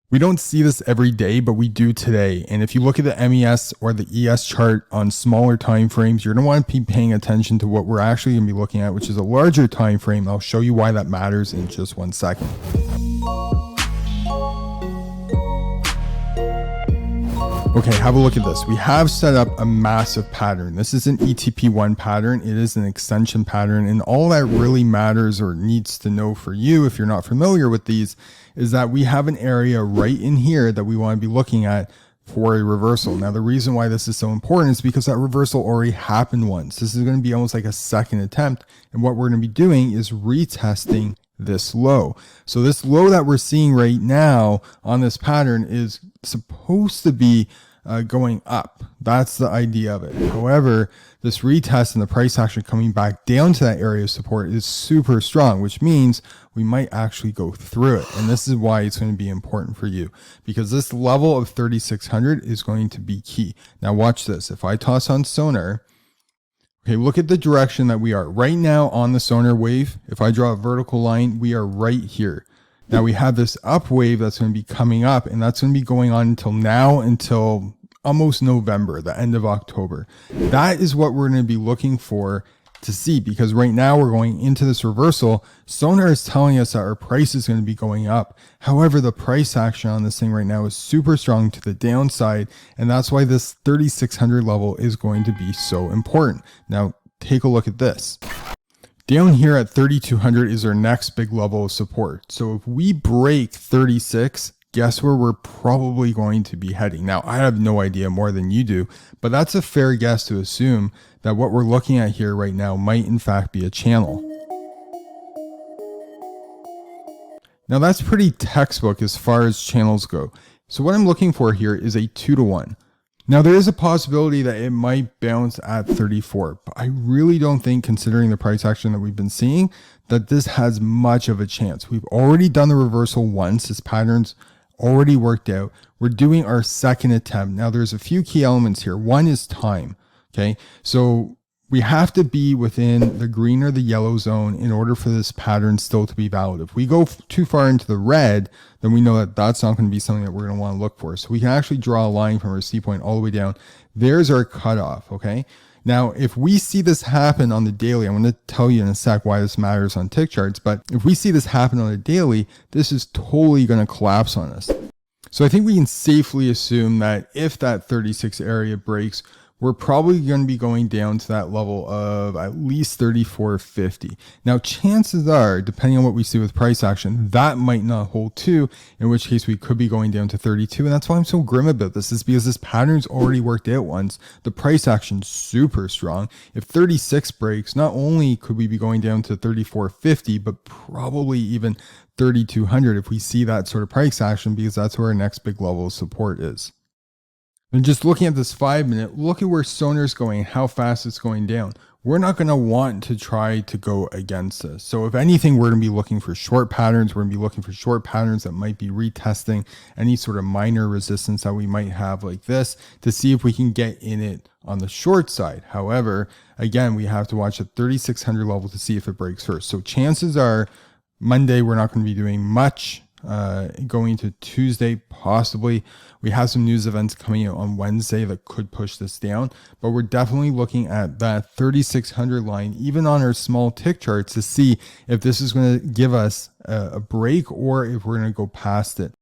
We don't see this every day, but we do today. And if you look at the MES or the ES chart on smaller time frames, you're going to want to be paying attention to what we're actually going to be looking at, which is a larger time frame. I'll show you why that matters in just 1 second. Okay, have a look at this. We have set up a massive pattern. This is an ETP1 pattern. It is an extension pattern. And all that really matters or needs to know for you, if you're not familiar with these, is that we have an area right in here that we want to be looking at for a reversal. Now, the reason why this is so important is because that reversal already happened once. This is going to be almost like a second attempt. And what we're going to be doing is retesting this low. So this low that we're seeing right now on this pattern is supposed to be going up. That's the idea of it. However, this retest and the price action coming back down to that area of support is super strong, which means we might actually go through it. And this is why it's going to be important for you, because this level of 3,600 is going to be key. Now watch this. If I toss on Sonar, okay, look at the direction that we are right now on the Sonar wave. If I draw a vertical line, we are right here. Now we have this up wave that's going to be coming up, and that's going to be going on until now, until almost November, the end of October. That is what we're going to be looking for to see, because right now we're going into this reversal. Sonar is telling us that our price is going to be going up. However, the price action on this thing right now is super strong to the downside, and that's why this 3,600 level is going to be so important. Now, take a look at this. Down here at 3,200 is our next big level of support. So if we break 36, guess where we're probably going to be heading? Now, I have no idea more than you do, but that's a fair guess to assume that what we're looking at here right now might in fact be a channel. Now that's pretty textbook as far as channels go. So what I'm looking for here is a 2-to-1. Now there is a possibility that it might bounce at 34, but I really don't think, considering the price action that we've been seeing, that this has much of a chance. We've already done the reversal once. This pattern's already worked out. We're doing our second attempt. Now there's a few key elements here. One is time. Okay, so we have to be within the green or the yellow zone in order for this pattern still to be valid. If we go too far into the red, then we know that that's not going to be something that we're going to want to look for. So we can actually draw a line from our C point all the way down. There's our cutoff. Okay. Now, if we see this happen on the daily, I'm going to tell you in a sec why this matters on tick charts, but if we see this happen on a daily, this is totally going to collapse on us. So I think we can safely assume that if that 36 area breaks, we're probably going to be going down to that level of at least 34.50. Now, chances are, depending on what we see with price action, that might not hold too, in which case we could be going down to 32. And that's why I'm so grim about this, is because this pattern's already worked out once. The price action's super strong. If 36 breaks, not only could we be going down to 34.50, but probably even 3,200 if we see that sort of price action, because that's where our next big level of support is. And just looking at this 5-minute, look at where Sonar's going, how fast it's going down. We're not going to want to try to go against this. So if anything, we're going to be looking for short patterns. We're going to be looking for short patterns that might be retesting any sort of minor resistance that we might have like this to see if we can get in it on the short side. However, again, we have to watch at 3,600 level to see if it breaks first. So chances are Monday, we're not going to be doing much. Going to Tuesday, possibly. We have some news events coming out on Wednesday that could push this down, but we're definitely looking at that 3,600 line, even on our small tick charts, to see if this is going to give us a break or if we're going to go past it.